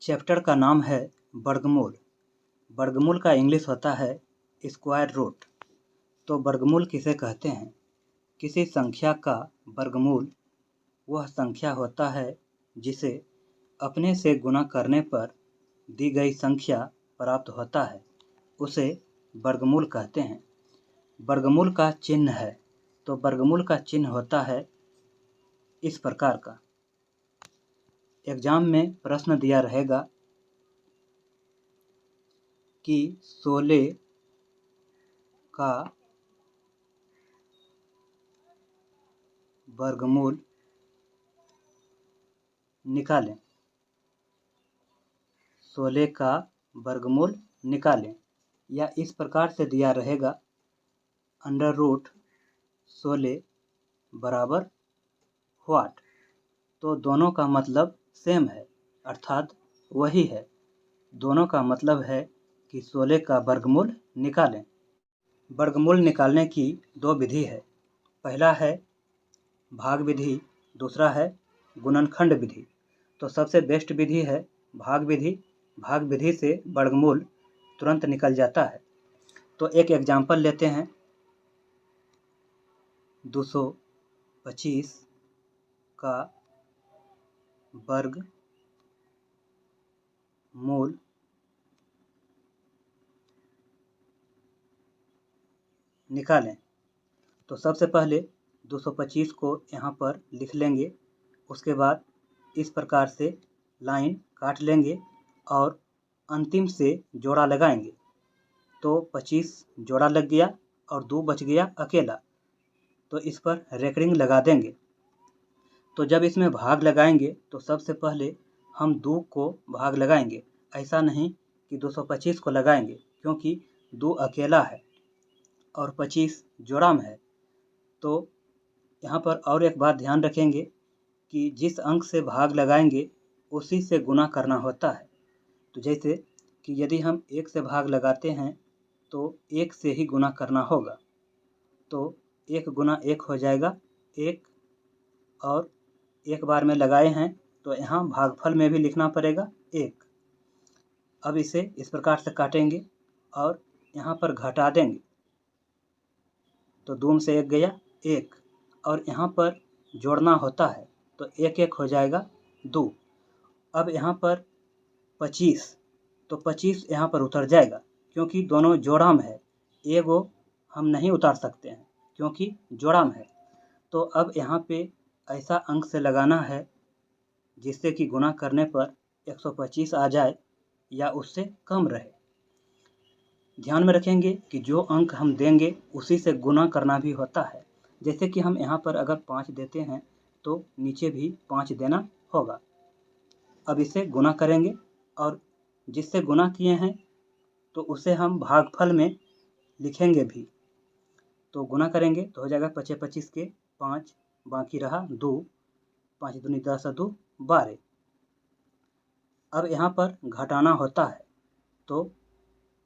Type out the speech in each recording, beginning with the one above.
Chapter का नाम है वर्गमूल। वर्गमूल का इंग्लिश होता है स्क्वायर रूट। तो वर्गमूल किसे कहते हैं? किसी संख्या का वर्गमूल वह संख्या होता है जिसे अपने से गुणा करने पर दी गई संख्या प्राप्त होता है, उसे वर्गमूल कहते हैं। वर्गमूल का चिन्ह है, तो वर्गमूल का चिन्ह होता है इस प्रकार का। एग्जाम में प्रश्न दिया रहेगा कि 16 का वर्गमूल निकालें। 16 का वर्गमूल निकालें, या इस प्रकार से दिया रहेगा अंडर रूट 16 बराबर व्हाट। तो दोनों का मतलब सेम है, अर्थात वही है। दोनों का मतलब है कि 16 का वर्गमूल निकालें। वर्गमूल निकालने की दो विधि है। पहला है भाग विधि, दूसरा है गुणनखंड विधि। तो सबसे बेस्ट विधि है भाग विधि। भाग विधि से वर्गमूल तुरंत निकल जाता है। तो एक एग्जाम्पल लेते हैं। 225 का वर्गमूल निकालें। तो सबसे पहले 225 को यहाँ पर लिख लेंगे। उसके बाद इस प्रकार से लाइन काट लेंगे और अंतिम से जोड़ा लगाएंगे। तो 25 जोड़ा लग गया और 2 बच गया अकेला, तो इस पर रेकरिंग लगा देंगे। तो जब इसमें भाग लगाएंगे तो सबसे पहले हम 2 को भाग लगाएंगे। ऐसा नहीं कि 225 को लगाएंगे, क्योंकि 2 अकेला है और 25 जोड़ा में है। तो यहाँ पर और एक बात ध्यान रखेंगे कि जिस अंक से भाग लगाएंगे उसी से गुना करना होता है। तो जैसे कि यदि हम 1 से भाग लगाते हैं तो 1 से ही गुना करना होगा। तो 1 गुना 1 हो जाएगा 1, और एक बार में लगाए हैं तो यहाँ भागफल में भी लिखना पड़ेगा 1। अब इसे इस प्रकार से काटेंगे और यहाँ पर घटा देंगे। तो 2 से 1 गया 1, और यहाँ पर जोड़ना होता है तो 1 1 हो जाएगा 2। अब यहाँ पर 25, तो 25 यहाँ पर उतर जाएगा क्योंकि दोनों जोड़ा में है। एगो हम नहीं उतार सकते हैं क्योंकि जोड़ा में है। तो अब यहाँ पे ऐसा अंक से लगाना है जिससे कि गुना करने पर 125 आ जाए या उससे कम रहे। ध्यान में रखेंगे कि जो अंक हम देंगे उसी से गुना करना भी होता है। जैसे कि हम यहाँ पर अगर 5 देते हैं तो नीचे भी 5 देना होगा। अब इसे गुना करेंगे और जिससे गुना किए हैं तो उसे हम भागफल में लिखेंगे भी। तो गुना करेंगे तो हो जाएगा 25 25 के 5, बाकी रहा 2, 5 दूनी 10 और 2 12। अब यहाँ पर घटाना होता है तो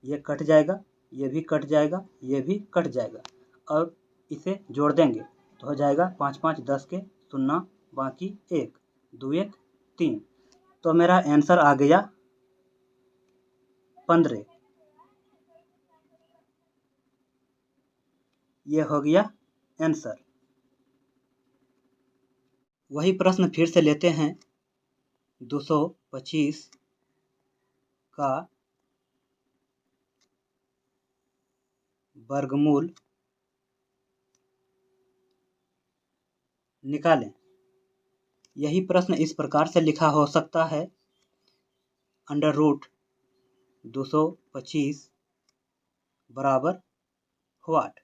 ये कट जाएगा, ये भी कट जाएगा, ये भी कट जाएगा, और इसे जोड़ देंगे तो हो जाएगा 5 5 10 के 0, बाकी 1, 2 1 3। तो मेरा आंसर आ गया 15। ये हो गया आंसर। वही प्रश्न फिर से लेते हैं। 225 का वर्गमूल निकालें। यही प्रश्न इस प्रकार से लिखा हो सकता है, अंडर रूट 225 बराबर व्हाट।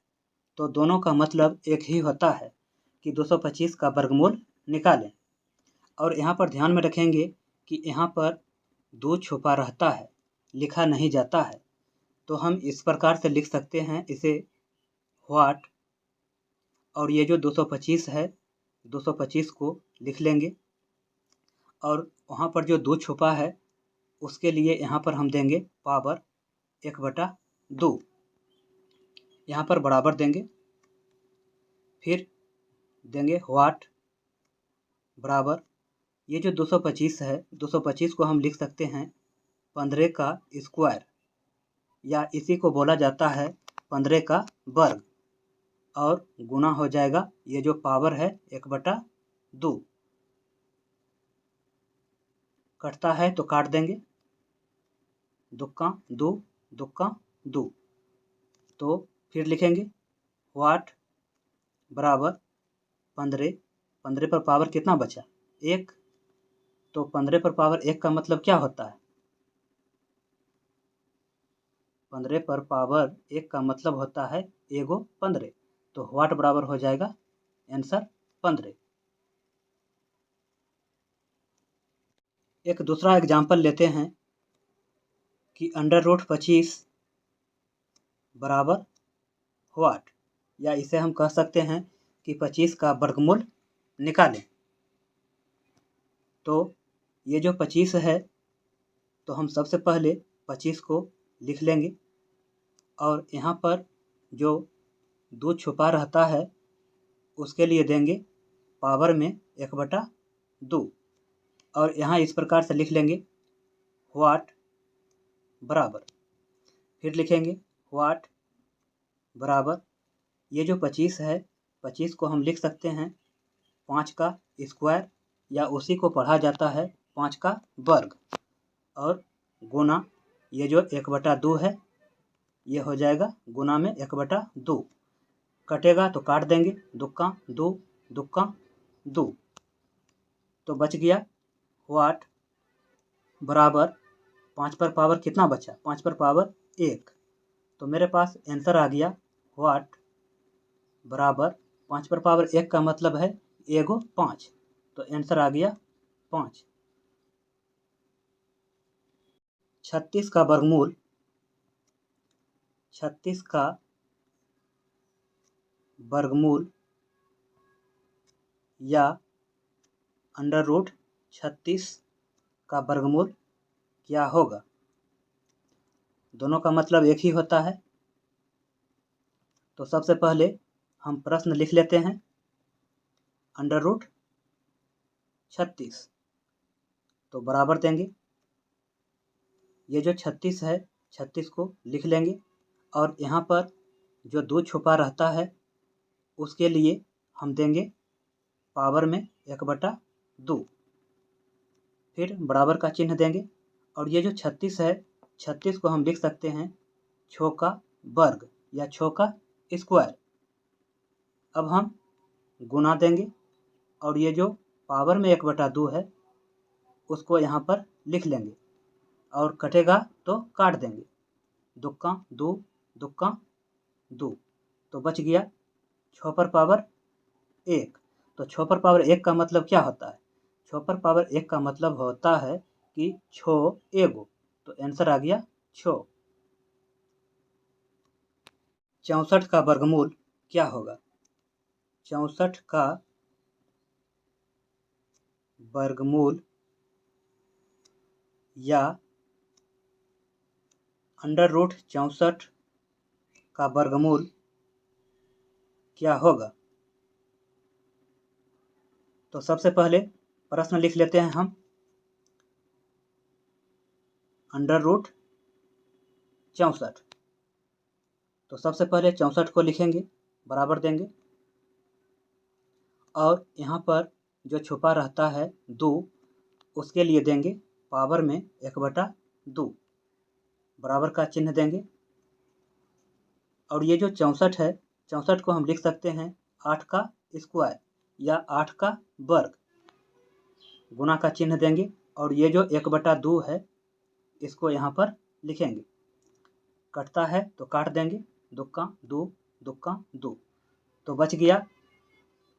तो दोनों का मतलब एक ही होता है कि 225 का वर्गमूल निकालें। और यहाँ पर ध्यान में रखेंगे कि यहाँ पर 2 छुपा रहता है, लिखा नहीं जाता है। तो हम इस प्रकार से लिख सकते हैं इसे व्हाट, और ये जो 225 है 225 को लिख लेंगे, और वहाँ पर जो 2 छुपा है उसके लिए यहाँ पर हम देंगे पावर 1/2। यहाँ पर बराबर देंगे, फिर देंगे व्हाट बराबर ये जो 225 है, 225 को हम लिख सकते हैं 15 का स्क्वायर, या इसी को बोला जाता है 15 का वर्ग, और गुना हो जाएगा ये जो पावर है 1/2। कटता है तो काट देंगे, दुक्का दो, दुक्का दो। तो फिर लिखेंगे वाट बराबर 15, 15 पर पावर कितना बचा? 1। तो 15 पर पावर 1 का मतलब क्या होता है? 15 पर पावर 1 का मतलब होता है एगो 15। तो वाट बराबर हो जाएगा आंसर 15। एक दूसरा एग्जाम्पल लेते हैं कि √25 बराबर वाट, या इसे हम कह सकते हैं कि 25 का वर्गमूल निकालें। तो ये जो 25 है, तो हम सबसे पहले 25 को लिख लेंगे, और यहाँ पर जो 2 छुपा रहता है उसके लिए देंगे पावर में 1/2, और यहाँ इस प्रकार से लिख लेंगे वाट बराबर, फिर लिखेंगे वाट बराबर, ये जो 25 है, 25 को हम लिख सकते हैं 5 का स्क्वायर, या उसी को पढ़ा जाता है 5 का वर्ग, और गुना ये जो 1/2 है, ये हो जाएगा गुना में 1/2। कटेगा तो काट देंगे, दुक्का दो, दुक्का दो। तो बच गया वाट बराबर 5 पर पावर कितना बचा? 5 पर पावर 1। तो मेरे पास आंसर आ गया वाट बराबर 5 पर पावर 1 का मतलब है एगो 5। तो आंसर आ गया 5। 36 का वर्गमूल, 36 का वर्गमूल या √36 का वर्गमूल क्या होगा? दोनों का मतलब एक ही होता है। तो सबसे पहले हम प्रश्न लिख लेते हैं √36, तो बराबर देंगे, ये जो 36 है, 36 को लिख लेंगे, और यहाँ पर जो 2 छुपा रहता है उसके लिए हम देंगे पावर में 1/2, फिर बराबर का चिन्ह देंगे, और ये जो 36 है, 36 को हम लिख सकते हैं 6 का वर्ग या 6 का स्क्वायर। अब हम गुना देंगे, और ये जो पावर में 1/2 है उसको यहाँ पर लिख लेंगे, और कटेगा तो काट देंगे, दुक्का दो, दुक्का दो। तो बच गया 6 पर पावर 1। तो 6 पर पावर 1 का मतलब क्या होता है? 6 पर पावर 1 का मतलब होता है कि 6 एगो। तो आंसर आ गया 6। 64 का वर्गमूल क्या होगा? 64 का वर्गमूल या √64 का वर्गमूल क्या होगा? तो सबसे पहले प्रश्न लिख लेते हैं हम √64। तो सबसे पहले 64 को लिखेंगे, बराबर देंगे, और यहाँ पर जो छुपा रहता है 2, उसके लिए देंगे पावर में 1/2, बराबर का चिन्ह देंगे, और ये जो 64 है, 64 को हम लिख सकते हैं 8 का स्क्वायर या 8 का वर्ग, गुना का चिन्ह देंगे, और ये जो 1/2 है इसको यहाँ पर लिखेंगे, कटता है तो काट देंगे, दुक्का दो, दुक्का दो। तो बच गया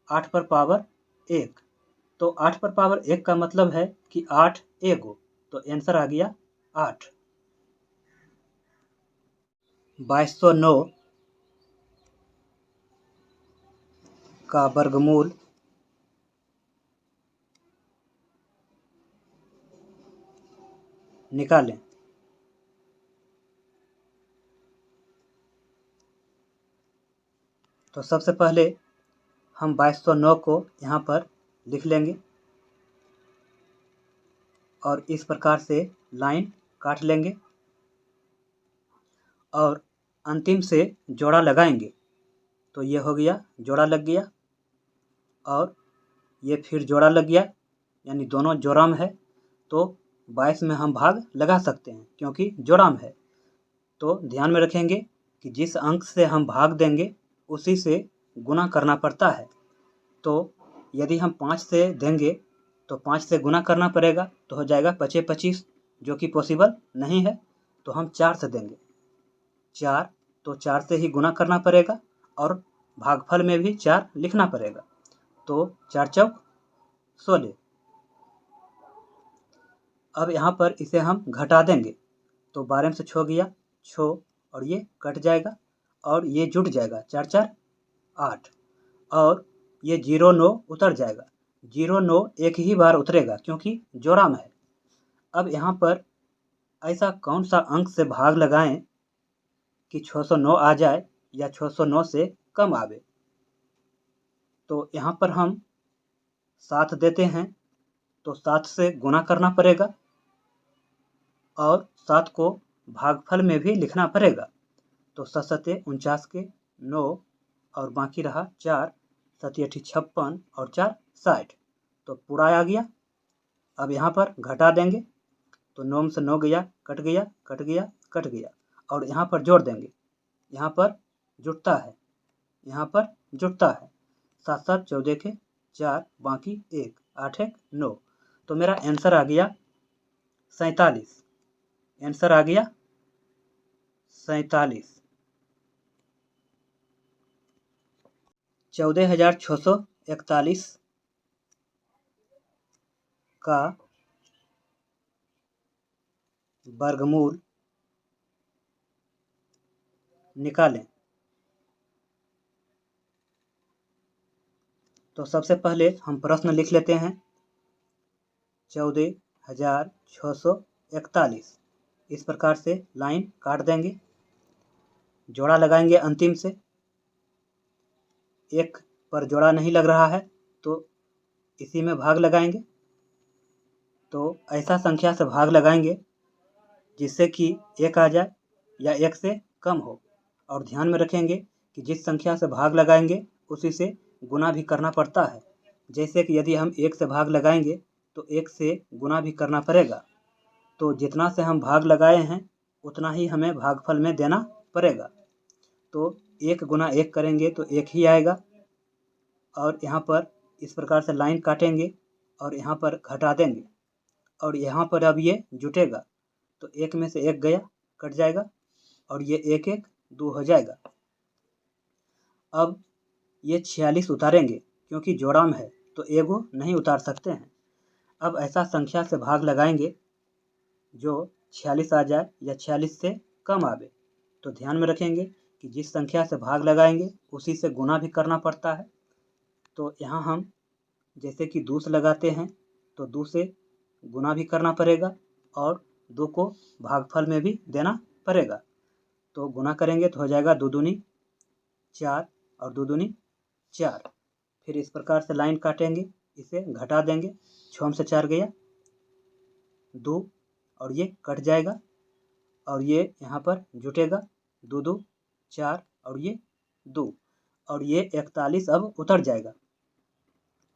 8 पर पावर 1। तो 8 पर पावर 1 का मतलब है कि 8 एगो। तो आंसर आ गया 8। 2209 का वर्गमूल निकालें। तो सबसे पहले हम 2209 को यहाँ पर लिख लेंगे, और इस प्रकार से लाइन काट लेंगे और अंतिम से जोड़ा लगाएंगे। तो ये हो गया, जोड़ा लग गया, और ये फिर जोड़ा लग गया, यानी दोनों जोड़ाम है। तो 22 में हम भाग लगा सकते हैं क्योंकि जोड़ाम है। तो ध्यान में रखेंगे कि जिस अंक से हम भाग देंगे उसी से गुना करना पड़ता है। तो यदि हम 5 से देंगे तो 5 से गुना करना पड़ेगा, तो हो जाएगा 25 25, जो कि पॉसिबल नहीं है। तो हम 4 से देंगे 4, तो 4 से ही गुना करना पड़ेगा और भागफल में भी 4 लिखना पड़ेगा। तो 4 चौक 16। अब यहाँ पर इसे हम घटा देंगे, तो 12 में से 6 गया 6, और ये कट जाएगा और ये जुट जाएगा, 4 4 8, और ये 0 9 उतर जाएगा। 0 9 एक ही बार उतरेगा क्योंकि जोड़ाम है। अब यहाँ पर ऐसा कौन सा अंक से भाग लगाएं कि 609 आ जाए या 609 से कम आवे। तो यहाँ पर हम 7 देते हैं, तो 7 से गुना करना पड़ेगा और 7 को भागफल में भी लिखना पड़ेगा। तो 7 7 49 के 9, और बाकी रहा 4, 7 8 56 और 4 60। तो पूरा आ गया। अब यहाँ पर घटा देंगे, तो 9 में से 9 गया, कट गया कट गया कट गया, और यहाँ पर जोड़ देंगे। यहाँ पर जुटता है, यहाँ पर जुटता है। 7 7 14 के 4, बाकी 1, 8 1 9। तो मेरा आंसर आ गया 47। आंसर आ गया 47। 14,641 का वर्गमूल निकालें। तो सबसे पहले हम प्रश्न लिख लेते हैं। 14,641 इस प्रकार से लाइन काट देंगे, जोड़ा लगाएंगे अंतिम से। एक पर जोड़ा नहीं लग रहा है तो इसी में भाग लगाएंगे। तो ऐसा संख्या से भाग लगाएंगे जिससे कि 1 आ जाए या 1 से कम हो। और ध्यान में रखेंगे कि जिस संख्या से भाग लगाएंगे उसी से गुना भी करना पड़ता है। जैसे कि यदि हम 1 से भाग लगाएंगे तो 1 से गुना भी करना पड़ेगा। तो जितना से हम भाग लगाए हैं उतना ही हमें भागफल में देना पड़ेगा। तो 1 गुना 1 करेंगे तो 1 ही आएगा, और यहाँ पर इस प्रकार से लाइन काटेंगे और यहाँ पर घटा देंगे, और यहाँ पर अब ये जुटेगा। तो 1 में से 1 गया, कट जाएगा, और ये 1 1 2 हो जाएगा। अब ये 46 उतारेंगे क्योंकि जोड़ाम है तो एगो नहीं उतार सकते हैं। अब ऐसा संख्या से भाग लगाएंगे जो 46 आ जाए या 46 से कम आवे। तो ध्यान में रखेंगे कि जिस संख्या से भाग लगाएंगे उसी से गुना भी करना पड़ता है। तो यहाँ हम जैसे कि 2 से लगाते हैं तो 2 से गुना भी करना पड़ेगा और 2 को भागफल में भी देना पड़ेगा। तो गुना करेंगे तो हो जाएगा 2 दूनी 4 और 2 दूनी 4। फिर इस प्रकार से लाइन काटेंगे, इसे घटा देंगे। 6 में से 4 गया 2, और ये कट जाएगा, और ये यहाँ पर जुटेगा 2 2 4, और ये 2, और ये 41 अब उतर जाएगा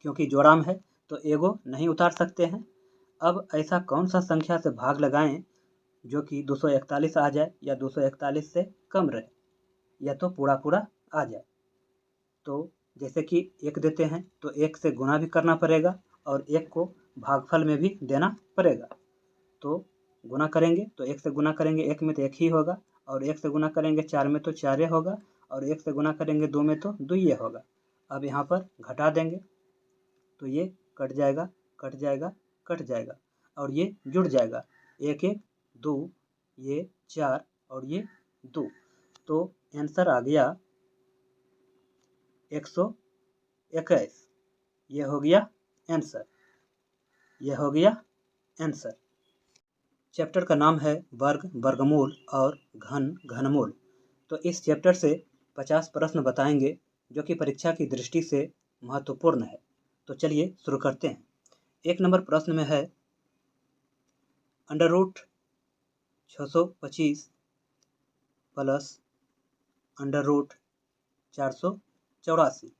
क्योंकि जोड़ाम है तो एगो नहीं उतार सकते हैं। अब ऐसा कौन सा संख्या से भाग लगाएं जो कि 241 आ जाए या 241 से कम रहे या तो पूरा पूरा आ जाए। तो जैसे कि 1 देते हैं तो 1 से गुना भी करना पड़ेगा और 1 को भागफल में भी देना पड़ेगा। तो गुना करेंगे तो 1 से गुना करेंगे 1 में तो 1 ही होगा, और 1 से गुना करेंगे 4 में तो 4 ही होगा, और 1 से गुना करेंगे 2 में तो 2 ही होगा। अब यहाँ पर घटा देंगे तो ये कट जाएगा कट जाएगा कट जाएगा, और ये जुड़ जाएगा 1 1 2, ये 4 और ये 2। तो आंसर आ गया 121। ये हो गया आंसर, ये हो गया आंसर। चैप्टर का नाम है वर्ग, वर्गमूल और घन, घनमूल। तो इस चैप्टर से 50 प्रश्न बताएंगे जो कि परीक्षा की दृष्टि से महत्वपूर्ण है। तो चलिए शुरू करते हैं। 1 नंबर प्रश्न में है under root 625 plus under root 484।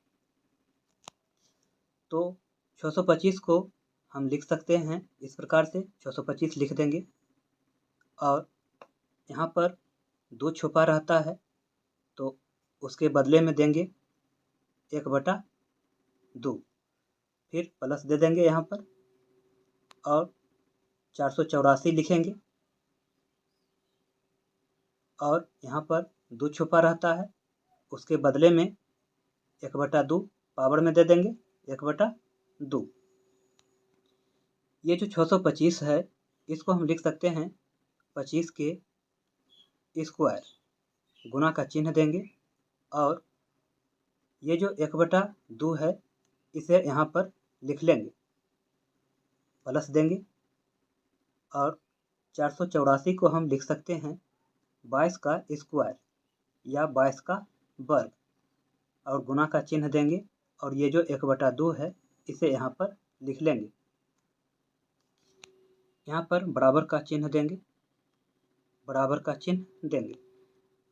तो 625 को हम लिख सकते हैं इस प्रकार से, 625 लिख देंगे और यहाँ पर 2 छुपा रहता है तो उसके बदले में देंगे 1/2, फिर प्लस दे देंगे यहाँ पर और 484 लिखेंगे और यहाँ पर 2 छुपा रहता है उसके बदले में 1/2 पावर में दे देंगे 1/2। ये जो 625 है इसको हम लिख सकते हैं 25 के स्क्वायर, गुना का चिन्ह देंगे और ये जो 1/2 है इसे यहाँ पर लिख लेंगे, प्लस देंगे और 484 को हम लिख सकते हैं 22 का स्क्वायर या 22 का वर्ग और गुना का चिन्ह देंगे और ये जो 1/2 है इसे यहाँ पर लिख लेंगे। यहाँ पर बराबर का चिन्ह देंगे, बराबर का चिन्ह देंगे।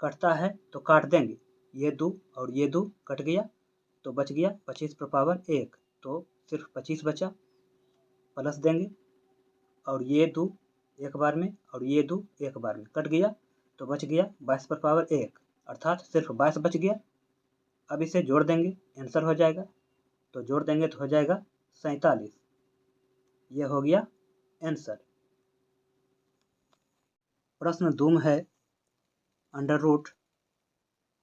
कटता है तो काट देंगे, ये 2 और ये 2 कट गया तो बच गया 25 पर पावर 1, तो सिर्फ 25 बचा, प्लस देंगे और ये 2 एक बार में और ये 2 एक बार में कट गया तो बच गया 22 पर पावर 1, अर्थात सिर्फ 22 बच गया। अब इसे जोड़ देंगे, आंसर हो जाएगा, तो जोड़ देंगे तो हो जाएगा 47। ये हो गया आंसर। प्रश्न 2 में है अंडर रूट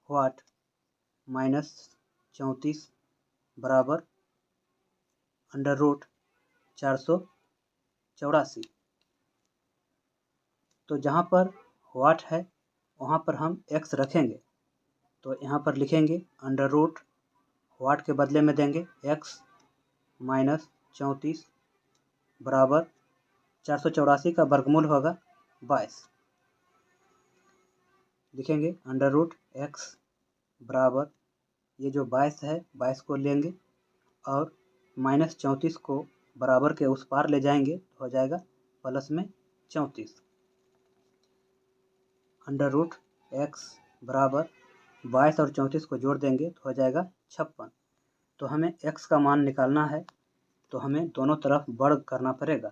व्हाट -34 बराबर अंडर रूट 484। तो जहाँ पर व्हाट है वहाँ पर हम x रखेंगे, तो यहाँ पर लिखेंगे अंडर रूट व्हाट के बदले में देंगे x -34 बराबर 484 का वर्गमूल होगा 22। लिखेंगे अंडर रूट x बराबर ये जो 22 है 22 को लेंगे और -34 को बराबर के उस पार ले जाएंगे तो हो जाएगा प्लस में 34। अंडर रूट x बराबर 22 और 34 को जोड़ देंगे तो हो जाएगा 56। तो हमें x का मान निकालना है तो हमें दोनों तरफ वर्ग करना पड़ेगा,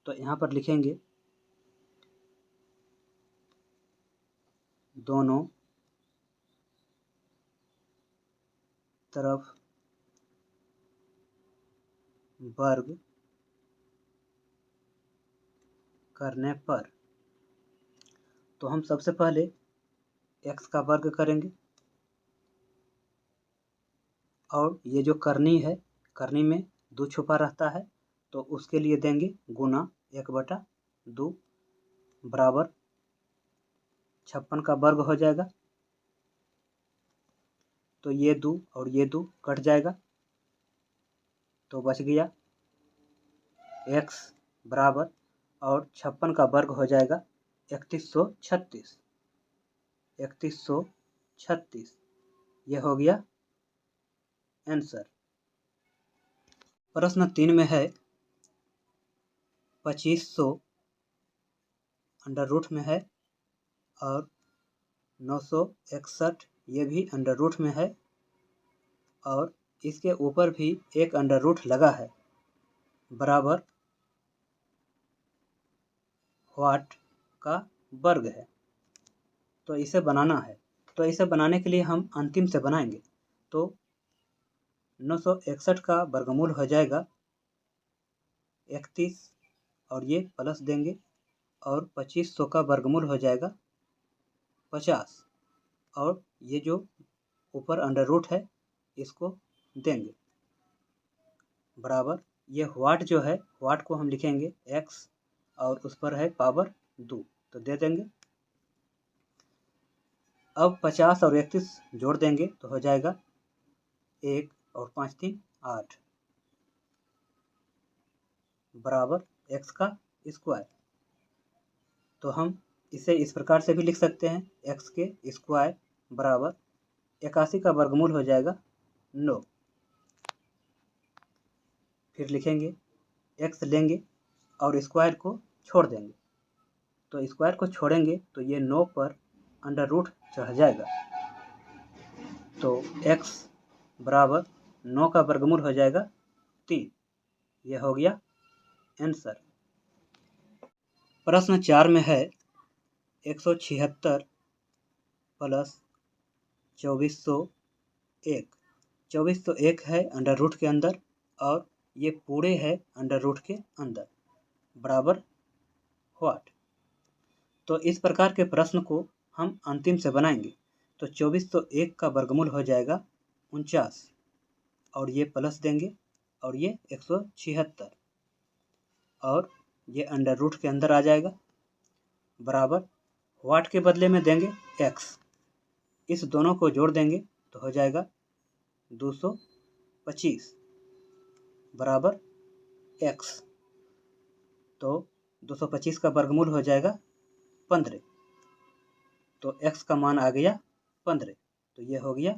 तो यहाँ पर लिखेंगे दोनों तरफ वर्ग करने पर, तो हम सबसे पहले x का वर्ग करेंगे और ये जो करनी है, करनी में 2 छुपा रहता है तो उसके लिए देंगे गुना 1/2 बराबर 56 का वर्ग हो जाएगा। तो ये 2 और ये 2 कट जाएगा तो बच गया x बराबर और 56 का वर्ग हो जाएगा 3136। 3136 ये हो गया आंसर। प्रश्न 3 में है 2500 अंडर रूट में है और 961 ये भी अंडर रूट में है और इसके ऊपर भी एक अंडर रूट लगा है बराबर व्हाट का वर्ग है। तो इसे बनाना है, तो इसे बनाने के लिए हम अंतिम से बनाएंगे। तो 961 का वर्गमूल हो जाएगा 31 और ये प्लस देंगे और 2500 का वर्गमूल हो जाएगा 50 और ये जो ऊपर अंडर रूट है इसको देंगे बराबर ये व्हाट जो है व्हाट को हम लिखेंगे x और उस पर है पावर 2 तो दे देंगे। अब 50 और 31 जोड़ देंगे तो हो जाएगा 1 और 5 3 8 बराबर x का स्क्वायर। तो हम इसे इस प्रकार से भी लिख सकते हैं x के स्क्वायर बराबर 81 का वर्गमूल हो जाएगा 9। फिर लिखेंगे x लेंगे और स्क्वायर को छोड़ देंगे तो स्क्वायर को छोड़ेंगे तो ये 9 पर अंडर रूट चढ़ जाएगा। तो x बराबर 9 का वर्गमूल हो जाएगा 3। यह हो गया आंसर। प्रश्न 4 में है 176 प्लस 2401। 2401 है अंडर रूट के अंदर और ये पूरे है अंडर रूट के अंदर, बराबर व्हाट। तो इस प्रकार के प्रश्न को हम अंतिम से बनाएंगे। तो 2401 का वर्गमूल हो जाएगा 49 और ये प्लस देंगे और ये 176 और ये अंडर रूट के अंदर आ जाएगा, बराबर व्हाट के बदले में देंगे x। इस दोनों को जोड़ देंगे तो हो जाएगा 225 बराबर x। तो 225 का वर्गमूल हो जाएगा 15। तो x का मान आ गया 15। तो ये हो गया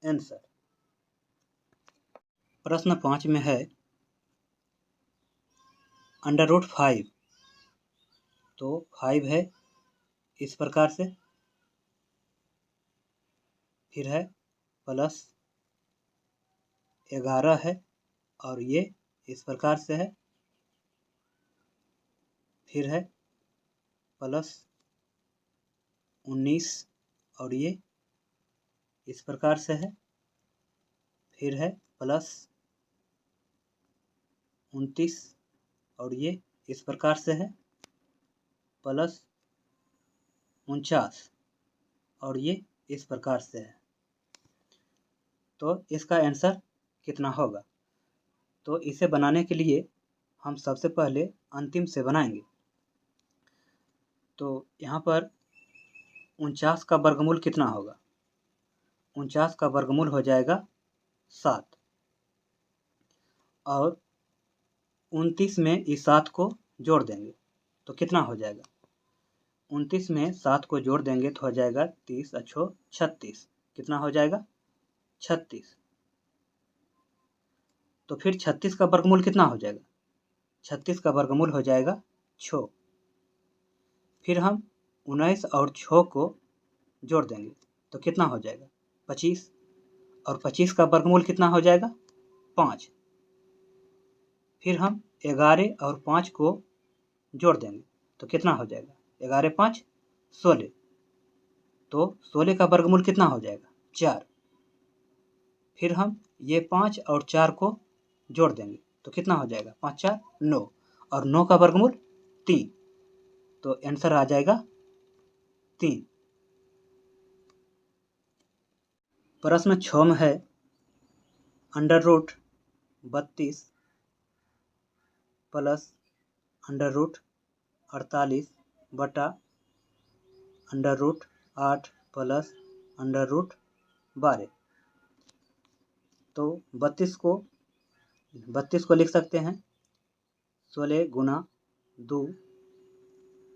आंसर। प्रश्न 5 में है अंडर रूट 5। तो 5 है इस प्रकार से, फिर है प्लस 11 है और ये इस प्रकार से है, फिर है प्लस 19 और ये इस प्रकार से है, फिर है प्लस 29 और ये इस प्रकार से है, प्लस 49 और ये इस प्रकार से है। तो इसका आंसर कितना होगा? तो इसे बनाने के लिए हम सबसे पहले अंतिम से बनाएंगे। तो यहाँ पर 49 का वर्गमूल कितना होगा? 49 का वर्गमूल हो जाएगा 7 और 29 में इस 7 को जोड़ देंगे तो कितना हो जाएगा? 29 में 7 को जोड़ देंगे तो हो जाएगा 30 अच्छो 36। कितना हो जाएगा? 36। तो फिर 36 का वर्गमूल कितना हो जाएगा? 36 का वर्गमूल हो जाएगा 6। फिर हम 19 और 6 को जोड़ देंगे तो कितना हो जाएगा? 25 और 25 का वर्गमूल कितना हो जाएगा? 5। फिर हम 11 और 5 को जोड़ देंगे तो कितना हो जाएगा? 11 5 16। तो 16 का वर्गमूल कितना हो जाएगा? 4। फिर हम ये 5 और 4 को जोड़ देंगे तो कितना हो जाएगा? 5 4 9 और 9 का वर्गमूल 3। तो आंसर आ जाएगा 3। प्रश्न 6 में है under root 32 plus under root 48 बटा under root 8 plus under root 12। तो 32 को लिख सकते हैं 16 गुना 2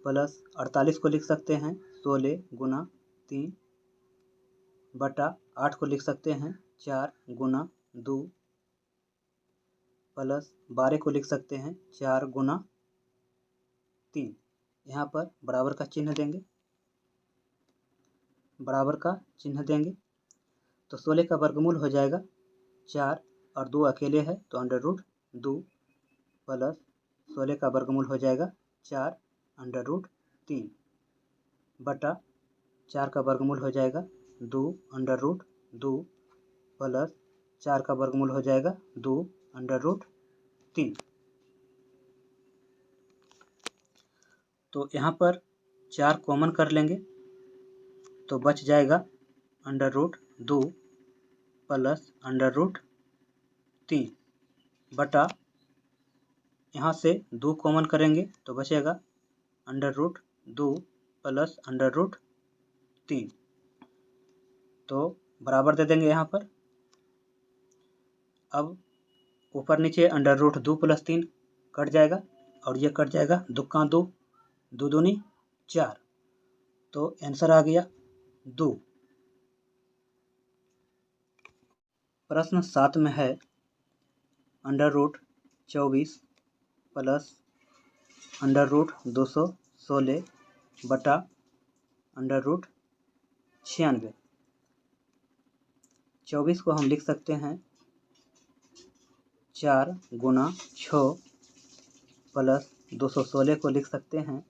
प्लस 48 को लिख सकते हैं 16 गुना 3 बटा 8 को लिख सकते हैं 4 गुना 2 प्लस 12 को लिख सकते हैं 4 गुना 3। यहाँ पर बराबर का चिन्ह देंगे, बराबर का चिन्ह देंगे। तो 16 का वर्गमूल हो जाएगा 4 और 2 अकेले है तो अंडर रूट 2 प्लस 16 का वर्गमूल हो जाएगा 4 अंडर रूट 3 बटा 4 का वर्गमूल हो जाएगा 2 अंडर रूट 2 प्लस 4 का वर्गमूल हो जाएगा 2 अंडर रूट 3। तो यहाँ पर 4 कॉमन कर लेंगे तो बच जाएगा under root 2 plus under root 3 बटा यहाँ से 2 कॉमन करेंगे तो बचेगा under root 2 plus under root 3। तो बराबर दे देंगे यहाँ पर। अब ऊपर नीचे अंडर रूट 2 प्लस 3 कट जाएगा और ये कट जाएगा 2 का 2 2 दूनी 4। तो आंसर आ गया 2। प्रश्न 7 में है under root 24 plus under root 216 बटा अंडर रूट 96। 24 को हम लिख सकते हैं 4 गुना 6 प्लस 216 को लिख सकते हैं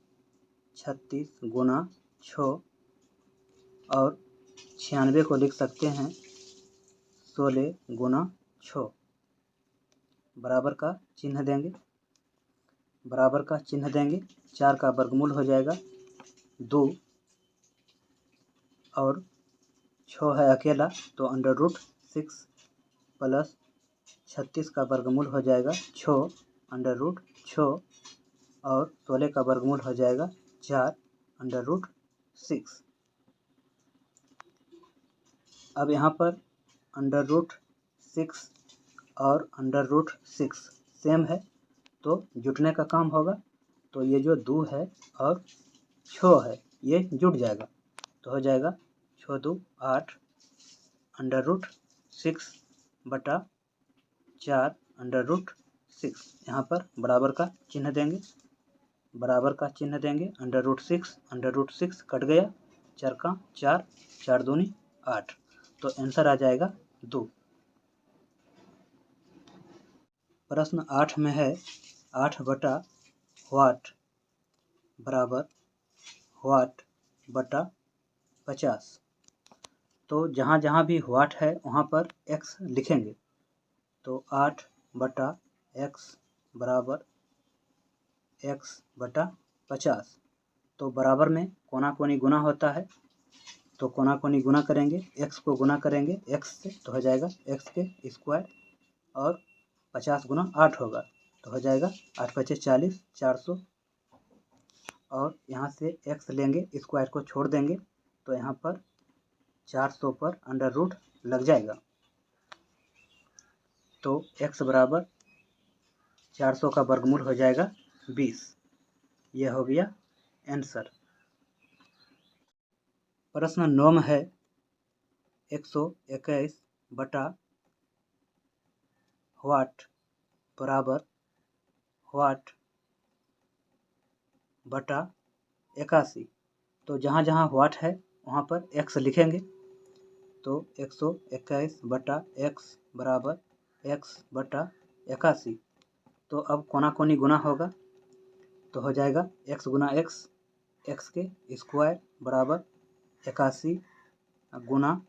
36 गुना 6 और 96 को लिख सकते हैं 16 गुना 6। बराबर का चिन्ह देंगे, बराबर का चिन्ह देंगे। 4 का वर्गमूल हो जाएगा 2 और 6 है अकेला तो अंडर रूट 6 प्लस 36 का वर्गमूल हो जाएगा 6 अंडर रूट 6 और 16 का वर्गमूल हो जाएगा 4 अंडर रूट 6। अब यहाँ पर अंडर रूट 6 और अंडर रूट 6 सेम है तो जुटने का काम होगा। तो ये जो 2 है और 6 है ये जुट जाएगा तो हो जाएगा 6 2 8 अंडर रूट 6 बटा 4 अंडर रूट 6। यहाँ पर बराबर का चिन्ह देंगे, बराबर का चिन्ह देंगे। अंडर रूट 6 कट गया, 4 का 4, 4 दूनी 8 तो आंसर आ जाएगा 2। प्रश्न 8 में है 8 बटा वाट बराबर वाट बटा 50। तो जहाँ जहाँ भी वाट है वहाँ पर x लिखेंगे। तो 8 बटा x बराबर x बटा 50। तो बराबर में कोना कोनी गुना होता है तो कोना कोनी गुना करेंगे, x को गुना करेंगे x से तो हो जाएगा x के स्क्वायर और 50 गुना 8 होगा तो हो जाएगा 8 पचे 40, 400 और यहाँ से x लेंगे, स्क्वायर को छोड़ देंगे तो यहाँ पर 400 पर अंडर रूट लग जाएगा तो x बराबर 400 का वर्गमूल हो जाएगा 20। यह हो गया आंसर। प्रश्न 9 में है 121 बटा वाट बराबर वाट बटा 81। तो जहाँ जहाँ वाट है वहाँ पर x लिखेंगे। तो 121 बटा x बराबर x बटा 81। तो अब कोना कोनी गुना होगा तो हो जाएगा x गुना x, x के स्क्वायर बराबर 81 गुना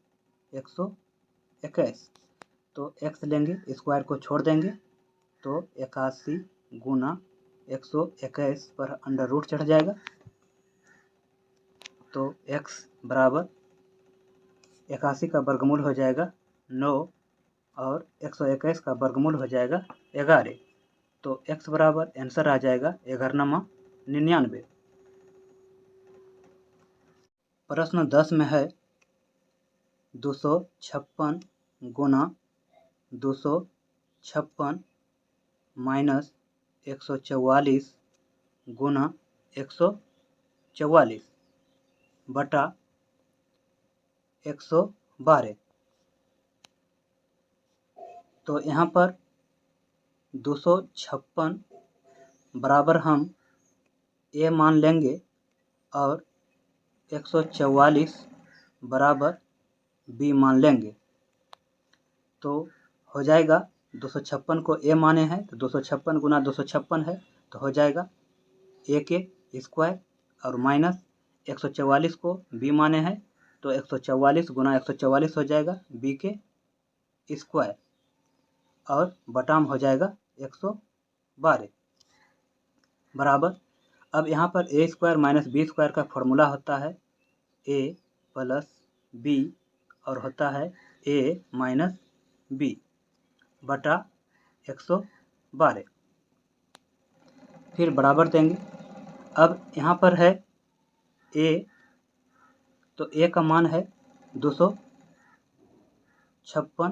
121। तो x लेंगे, स्क्वायर को छोड़ देंगे तो 81 गुना 121 पर अंडर रूट चढ़ जाएगा तो x बराबर 81 का वर्गमूल हो जाएगा 9 और 121 का वर्गमूल हो जाएगा 11। तो x बराबर आंसर आ जाएगा 1199। प्रश्न 10 में है 256 गुना 256 माइनस 144 गुना 144 बटा 112। तो यहाँ पर 256 बराबर हम a मान लेंगे और 144 बराबर b मान लेंगे तो हो जाएगा 256 को a माने हैं तो 256 गुना 256 है तो हो जाएगा a के स्क्वायर और माइनस 144 को b माने हैं तो 144 गुना 144 हो जाएगा b के स्क्वायर और बटाम हो जाएगा 112 बराबर। अब यहाँ पर a square minus B square का फॉर्मूला होता है a प्लस b और होता है a माइनस b बटा 112। फिर बराबर देंगे। अब यहाँ पर है a तो a का मान है 256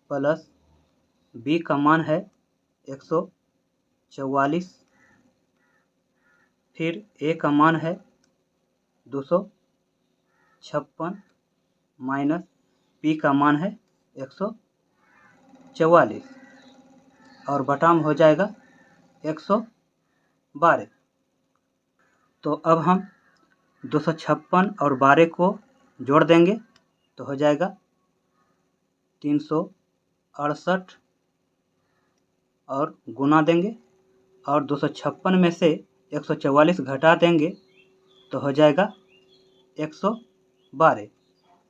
प्लस b का मान है 144। फिर a का मान है 256 माइनस p का मान है 144 और बटाम हो जाएगा 112। तो अब हम 256 और 12 को जोड़ देंगे तो हो जाएगा 368 और गुना देंगे और 256 में से 144 घटा देंगे तो हो जाएगा 112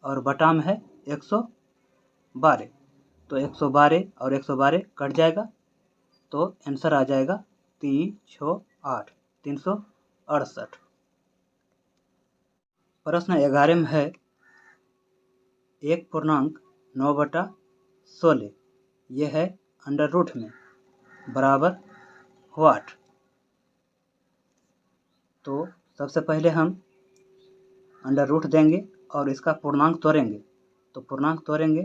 और बटा में है 112। तो 112 और 112 कट जाएगा तो आंसर आ जाएगा 368 368। प्रश्न 11 में है 1.9/16 यह है अंडर रूट में बराबर व्हाट। तो सबसे पहले हम अंडर रूट देंगे और इसका पूर्णांक तोड़ेंगे। तो पूर्णांक तोड़ेंगे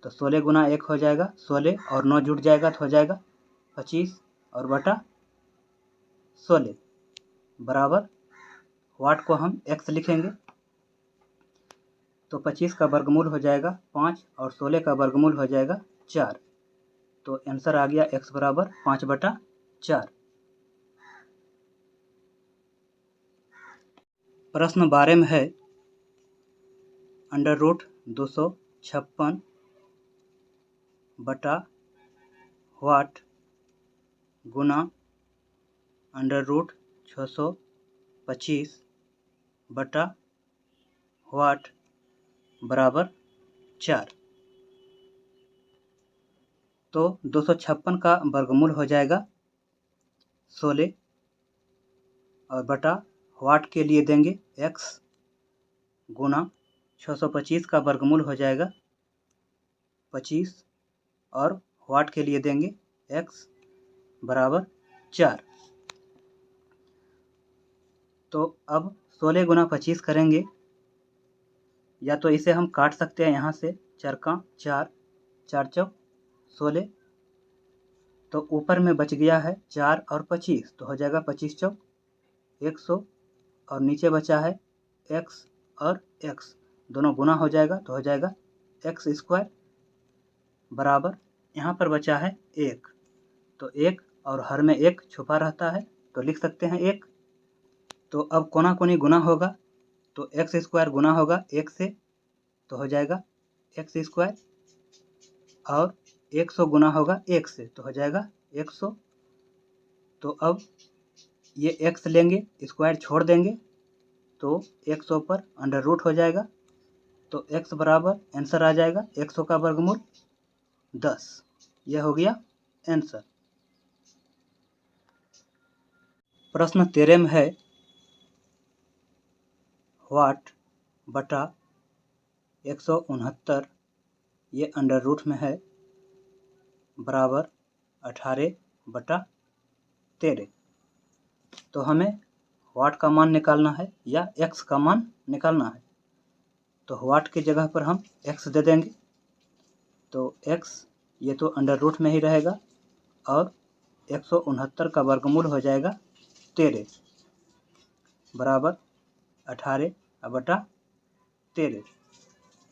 तो 16 गुना 1 हो जाएगा 16 और 9 जुट जाएगा तो हो जाएगा 25 और बटा 16 बराबर वाट को हम x लिखेंगे। तो 25 का वर्गमूल हो जाएगा 5 और 16 का वर्गमूल हो जाएगा 4। तो आंसर आ गया x बराबर 5/4। प्रश्न 12 में है अंडर रूट 256 बटा व्हाट गुना अंडर रूट 625 बटा व्हाट बराबर 4। तो 256 का वर्गमूल हो जाएगा 16 और बटा व्हाट के लिए देंगे x गुना 625 का वर्गमूल हो जाएगा 25 और व्हाट के लिए देंगे x बराबर 4। तो अब 16 गुना 25 करेंगे या तो इसे हम काट सकते हैं यहाँ से 4 का 4 4 चौक 16। तो ऊपर में बच गया है 4 और 25 तो हो जाएगा 25 चौक 100 और नीचे बचा है x और x दोनों गुना हो जाएगा तो हो जाएगा x² बराबर यहाँ पर बचा है 1। तो 1 और हर में 1 छुपा रहता है तो लिख सकते हैं 1। तो अब कोना कोनी गुना होगा तो x² गुना होगा 1 से तो हो जाएगा x² और 100 गुना होगा 1 से तो हो जाएगा 100। तो अब ये x लेंगे स्क्वायर छोड़ देंगे तो 100 पर अंडर रूट हो जाएगा। तो x बराबर आंसर आ जाएगा 100 का वर्गमूल 10। यह हो गया आंसर। प्रश्न 13 में है व्हाट बटा 169 ये अंडर रूट में है बराबर 18/13। तो हमें व्हाट का मान निकालना है या x का मान निकालना है। तो व्हाट की जगह पर हम x दे देंगे। तो x ये तो अंडर रूट में ही रहेगा और 169 का वर्गमूल हो जाएगा 13 बराबर 18/13।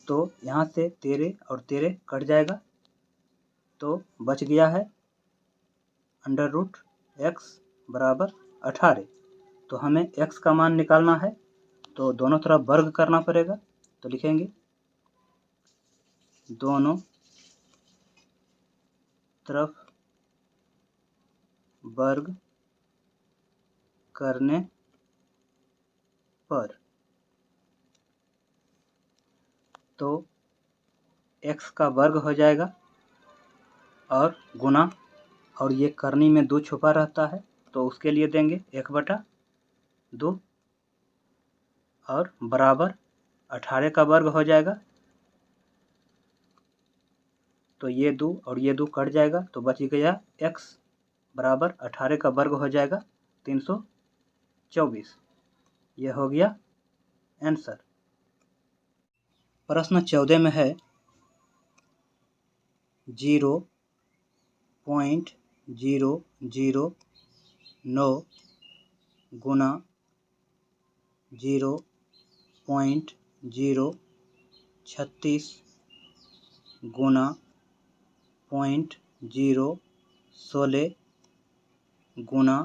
तो यहाँ से 13 और 13 कट जाएगा तो बच गया है अंडर रूट x बराबर 18। तो हमें x का मान निकालना है तो दोनों तरफ वर्ग करना पड़ेगा। तो लिखेंगे दोनों तरफ वर्ग करने पर तो x का वर्ग हो जाएगा और गुना और ये करनी में 2 छुपा रहता है तो उसके लिए देंगे 1/2 और बराबर 18 का वर्ग हो जाएगा। तो ये 2 और ये 2 कट जाएगा तो बच गया x बराबर 18 का वर्ग हो जाएगा 324। यह हो गया आंसर। प्रश्न 14 में है 0.009 गुना 0.036 गुना 0.016 गुना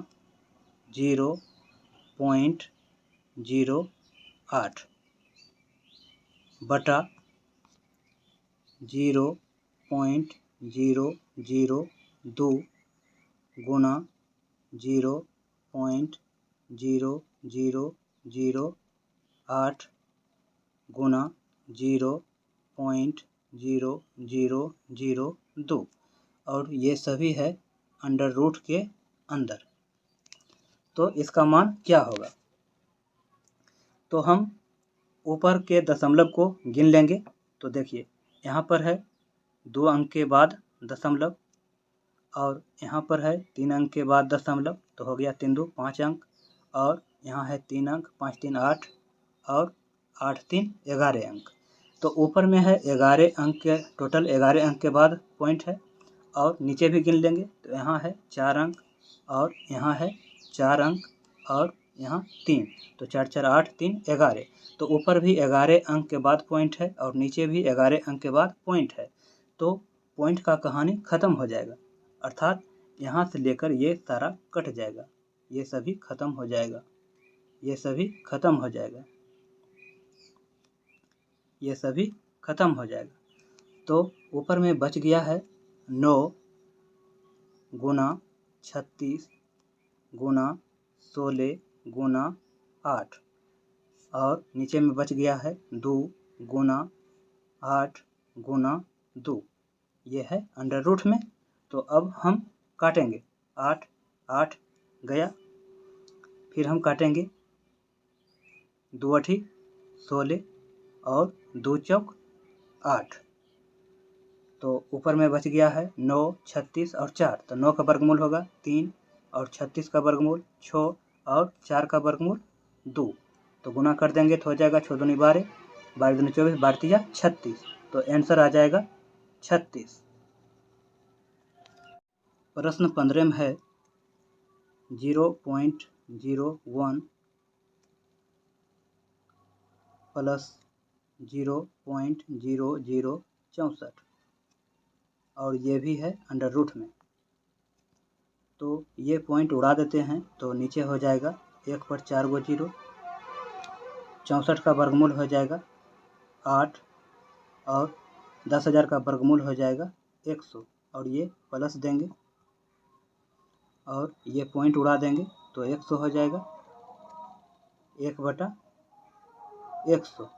0.08 बटा 0.002 गुना 0.0008 गुना 0.0002 और ये सभी है अंडर रूट के अंदर। तो इसका मान क्या होगा? तो हम ऊपर के दशमलव को गिन लेंगे। तो देखिए यहाँ पर है 2 अंक के बाद दशमलव और यहाँ पर है 3 अंक के बाद दशमलव, तो हो गया 3 2 5 अंक, और यहाँ है 3 अंक 5 3 8 और 8 3 11 अंक। तो ऊपर में है 11 अंक के टोटल 11 अंक के बाद पॉइंट है, और नीचे भी गिन लेंगे तो यहाँ है 4 अंक और यहाँ है 4 अंक और यहाँ 3, तो 4 4 8 3 11। तो ऊपर भी 11 अंक के बाद पॉइंट है और नीचे भी 11 अंक के बाद पॉइंट है। तो पॉइंट का कहानी ख़त्म हो जाएगा, अर्थात यहाँ से लेकर ये सारा कट जाएगा, ये सभी ख़त्म हो जाएगा, ये सभी ख़त्म हो जाएगा, ये सभी ख़त्म हो जाएगा। तो ऊपर में बच गया है 9 गुना 36 गुना 16 गुना 8 और नीचे में बच गया है 2 गुना 8 गुना 2, ये है अंडर रूट में। तो अब हम काटेंगे 8 8 गया, फिर हम काटेंगे 2 8 16 और 2 चौक 8। तो ऊपर में बच गया है 9 36 और 4, तो 9 का वर्गमूल होगा 3 और 36 का वर्गमूल 6 और 4 का वर्गमूल 2। तो गुना कर देंगे तो हो जाएगा 6 दूनी 12, 12 दूनी 24, 12 तिया 36। तो आंसर आ जाएगा 36। प्रश्न 15 में है 0.01 प्लस 0.0064 और ये भी है अंडर रूट में। तो ये पॉइंट उड़ा देते हैं तो नीचे हो जाएगा 1 पर 4 गो 0, 64 का वर्गमूल हो जाएगा 8 और 10,000 का वर्गमूल हो जाएगा 100 और ये प्लस देंगे और ये पॉइंट उड़ा देंगे तो 100 हो जाएगा 1 बटा 100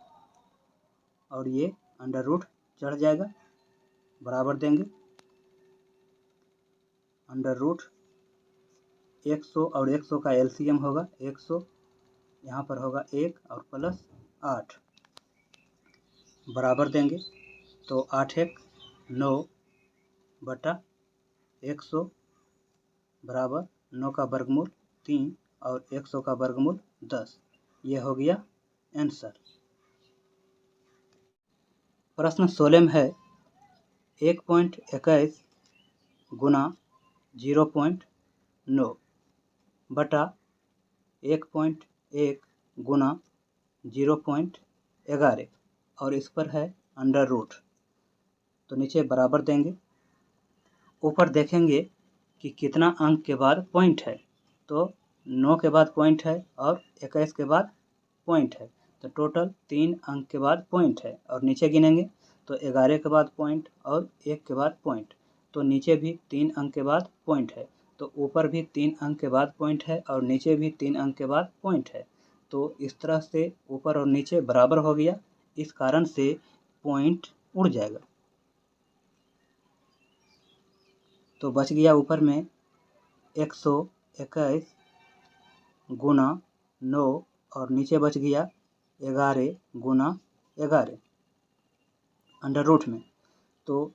और ये अंडर रूट चढ़ जाएगा, बराबर देंगे अंडर रूट 100 और 100 का एलसीएम होगा 100, यहाँ पर होगा 1 और प्लस 8, बराबर देंगे तो 8 1 9 बटा 100 बराबर 9 का वर्गमूल 3 और 100 का वर्गमूल 10। ये हो गया आंसर। प्रश्न 16 में है 1.21 गुना 0.9 बटा 1.1 गुना 0.11 और इस पर है अंडर रूट। तो नीचे बराबर देंगे, ऊपर देखेंगे कि कितना अंक के बाद पॉइंट है। तो 9 के बाद पॉइंट है और 21 के बाद पॉइंट है, तो टोटल 3 अंक के बाद पॉइंट है। और नीचे गिनेंगे तो 11 के बाद पॉइंट और 1 के बाद पॉइंट, तो नीचे भी 3 अंक के बाद पॉइंट है। तो ऊपर भी 3 अंक के बाद पॉइंट है और नीचे भी 3 अंक के बाद पॉइंट है। तो इस तरह से ऊपर और नीचे बराबर हो गया, इस कारण से पॉइंट उड़ जाएगा। तो बच गया ऊपर में 121 गुना 9 और नीचे बच गया 11 गुना 11 अंडर रूट में। तो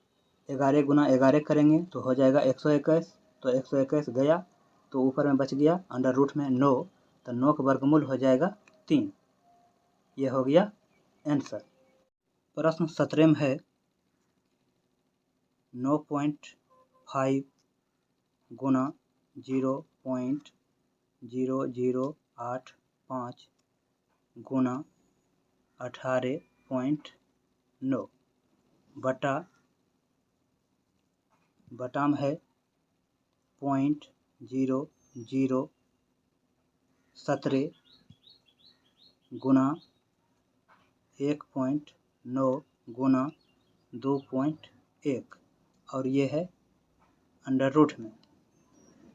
11 गुना 11 करेंगे तो हो जाएगा 121, तो 121 गया तो ऊपर में बच गया अंडर रूट में 9, तो 9 का वर्गमूल हो जाएगा 3। ये हो गया आंसर। प्रश्न 17 में है 9.5 गुना 0.0085 गुना 18.9 बटा में है 0.00 17 गुना 1.9 गुना 2.1 और ये है अंडर रूट में।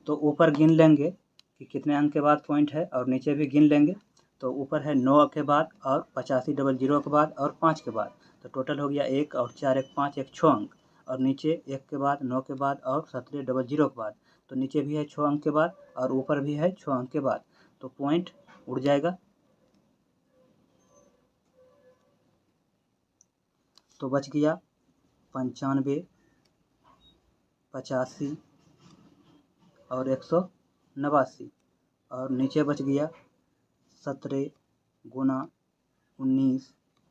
तो ऊपर गिन लेंगे कि कितने अंक के बाद पॉइंट है और नीचे भी गिन लेंगे। तो ऊपर है 9 के बाद और 8500 के बाद और 5 के बाद, तो टोटल हो गया 1 और 4 1 5 एक 6 अंक। और नीचे 1 के बाद 9 के बाद और 1700 के बाद, तो नीचे भी है 6 अंक के बाद और ऊपर भी है 6 अंक के बाद, तो पॉइंट उड़ जाएगा। तो बच गया 95, 85 और 189 और नीचे बच गया 17 गुना 19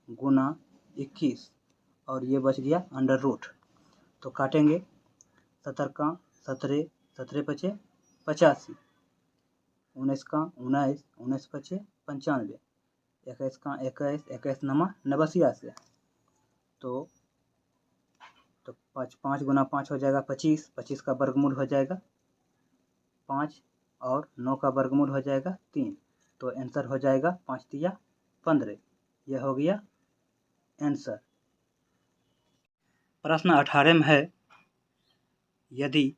गुना 21 और ये बच गया अंडर रूट। तो काटेंगे 17 का 17, 17 पचे 85, 19 का 19, 19 पचे 95, 21 का 21, 21 नमा 89। तो 5 गुना 5 हो जाएगा 25, 25 का वर्गमूल हो जाएगा 5 और 9 का वर्गमूल हो जाएगा 3। तो आंसर हो जाएगा 5 तिया 15। यह हो गया आंसर। प्रश्न 18 में है, यदि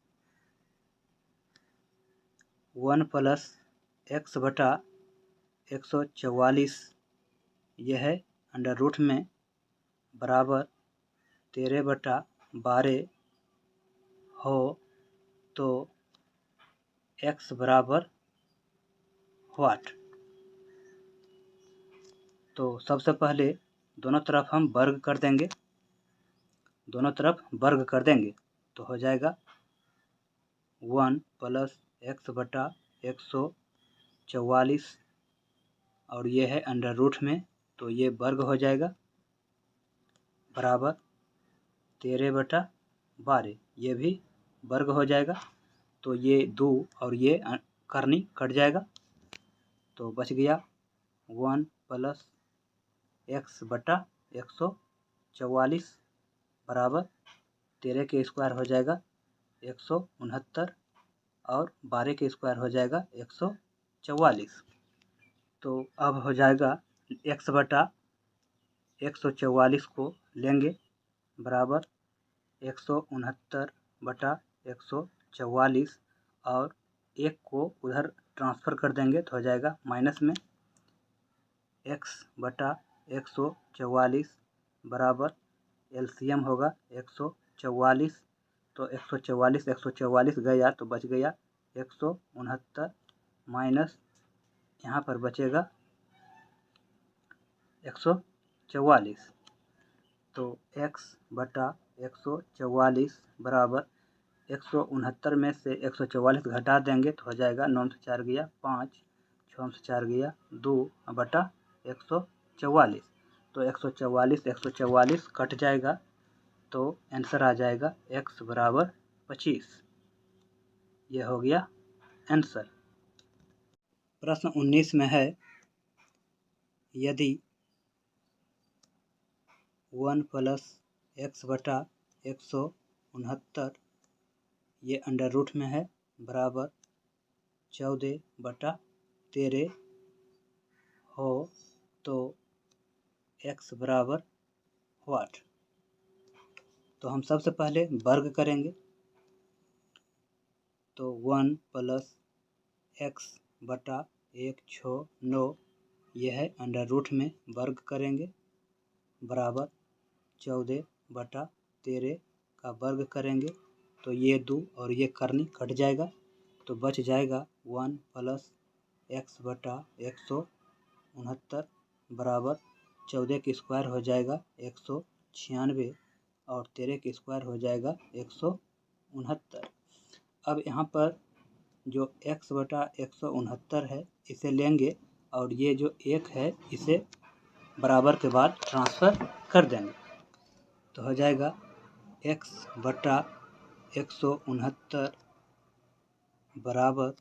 1 प्लस x बटा 144 यह है अंडर रूट में बराबर 13 बटा 12 हो तो x बराबर व्हाट। तो सबसे पहले दोनों तरफ हम वर्ग कर देंगे, दोनों तरफ वर्ग कर देंगे तो हो जाएगा 1 प्लस x बटा 144 और ये है अंडर रूट में, तो ये वर्ग हो जाएगा बराबर 13 बटा 12, ये भी वर्ग हो जाएगा। तो ये 2 और ये करनी कट जाएगा, तो बच गया 1 प्लस x बटा 144 बराबर 13 के स्क्वायर हो जाएगा 169 और 12 के स्क्वायर हो जाएगा 144। तो अब हो जाएगा x बटा 144 को लेंगे बराबर 169 बटा 144 और 1 को उधर ट्रांसफ़र कर देंगे तो हो जाएगा माइनस में x बटा 144 बराबर एलसीएम होगा 144। तो 144 गया तो बच गया 169 माइनस यहाँ पर बचेगा 144। तो x बटा 144 बराबर 169 में से 144 घटा देंगे तो हो जाएगा 9 से 4 गया 5, 6 से 4 गया 2 बटा 144। तो 144 कट जाएगा तो आंसर आ जाएगा x बराबर 25। यह हो गया आंसर। प्रश्न 19 में है, यदि 1 प्लस x बटा 169 ये अंडर रूट में है बराबर 14 बटा 13 हो तो x बराबर व्हाट। तो हम सबसे पहले वर्ग करेंगे, तो 1 प्लस x बटा 169 यह है अंडर रूट में वर्ग करेंगे बराबर 14 बटा 13 का वर्ग करेंगे तो ये 2 और ये करनी कट जाएगा, तो बच जाएगा 1 प्लस x बटा 169 बराबर 14 के स्क्वायर हो जाएगा 196 और 13 के स्क्वायर हो जाएगा 169। अब यहाँ पर जो x बटा 169 है इसे लेंगे और ये जो 1 है इसे बराबर के बाद ट्रांसफ़र कर देंगे तो हो जाएगा x बटा 169 बराबर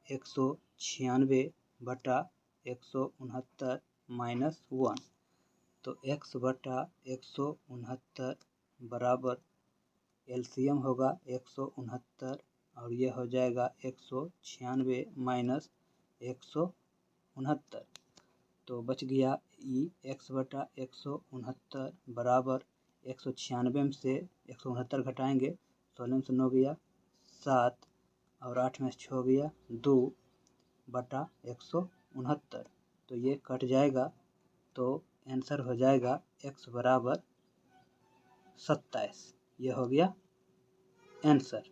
196 बटा 169 माइनस 1। तो x बटा 169 बराबर एलसीएम होगा 169 और ये हो जाएगा 196 माइनस 169। तो बच गया ई x/169 बराबर 196 में से 169 घटाएंगे, 16 में से 9 गया 7 और 8 में से 6 गया 2/169। तो ये कट जाएगा, तो आंसर हो जाएगा x बराबर 27। ये हो गया आंसर।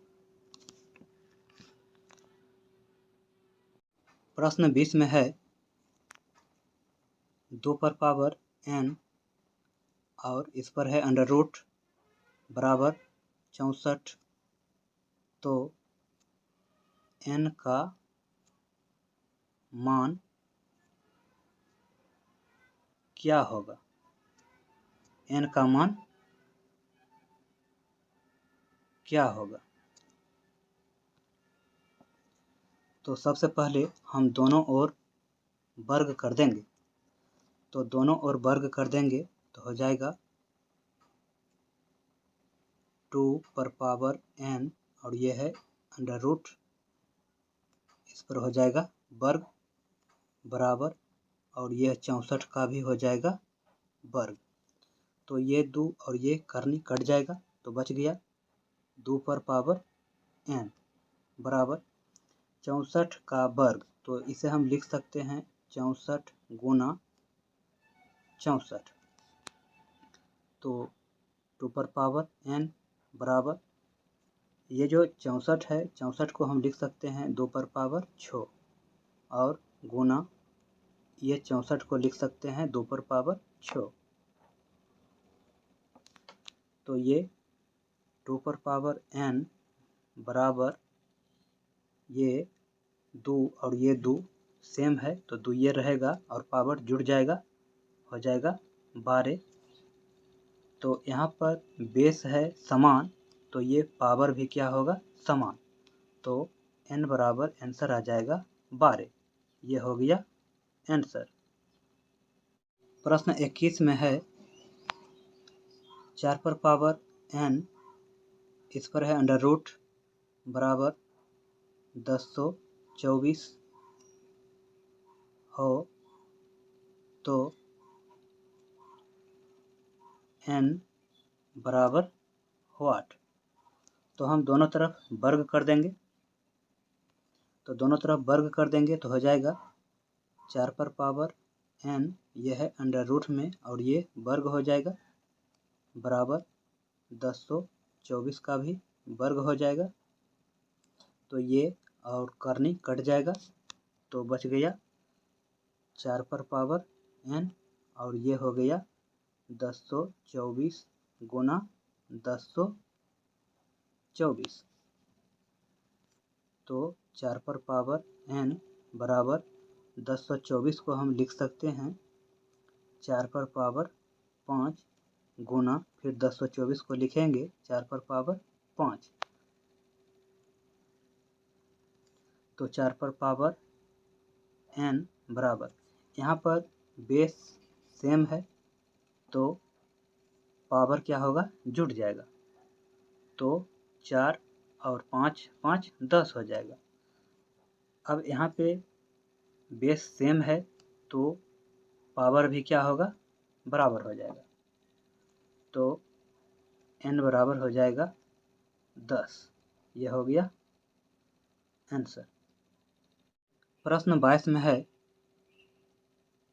प्रश्न 20 में है 2 पर पावर n और इस पर है अंडर रूट बराबर 64। तो n का मान क्या होगा? n का मान क्या होगा? तो सबसे पहले हम दोनों ओर वर्ग कर देंगे। तो दोनों ओर वर्ग कर देंगे तो हो जाएगा 2 पर पावर n और ये है अंडर रूट, इस पर हो जाएगा वर्ग बराबर, और यह 64 का भी हो जाएगा वर्ग। तो ये 2 और ये करनी कट जाएगा, तो बच गया 2 पर पावर n बराबर 64 का वर्ग। तो इसे हम लिख सकते हैं 64 गुना 64। तो 2 पर पावर n बराबर, ये जो 64 है 64 को हम लिख सकते हैं 2 पर पावर 6 और गुना ये 64 को लिख सकते हैं 2 पर पावर 6। तो ये 2 पर पावर n बराबर ये 2 और ये 2 सेम है, तो 2 ये रहेगा और पावर जुड़ जाएगा, हो जाएगा 12। तो यहाँ पर बेस है समान, तो ये पावर भी क्या होगा? समान। तो n बराबर आंसर आ जाएगा 12। ये हो गया आंसर। प्रश्न 21 में है 4 पर पावर n, इस पर है अंडर रूट बराबर 1024 हो, तो n बराबर हो 8। तो हम दोनों तरफ वर्ग कर देंगे। तो दोनों तरफ वर्ग कर देंगे तो हो जाएगा 4 पर पावर n, यह है अंडर रूट में और ये वर्ग हो जाएगा बराबर 1024 का भी वर्ग हो जाएगा। तो ये और करनी कट जाएगा, तो बच गया 4 पर पावर n और ये हो गया 1024 गुना 1024। तो 4 पर पावर n बराबर 1024 को हम लिख सकते हैं 4 पर पावर 5 गुना फिर 1024 को लिखेंगे 4 पर पावर 5। तो 4 पर पावर n बराबर, यहाँ पर बेस सेम है तो पावर क्या होगा? जुड़ जाएगा। तो 4 और 5 5 10 हो जाएगा। अब यहाँ पे बेस सेम है तो पावर भी क्या होगा? बराबर हो जाएगा। तो n बराबर हो जाएगा 10। यह हो गया आंसर। प्रश्न 22 में है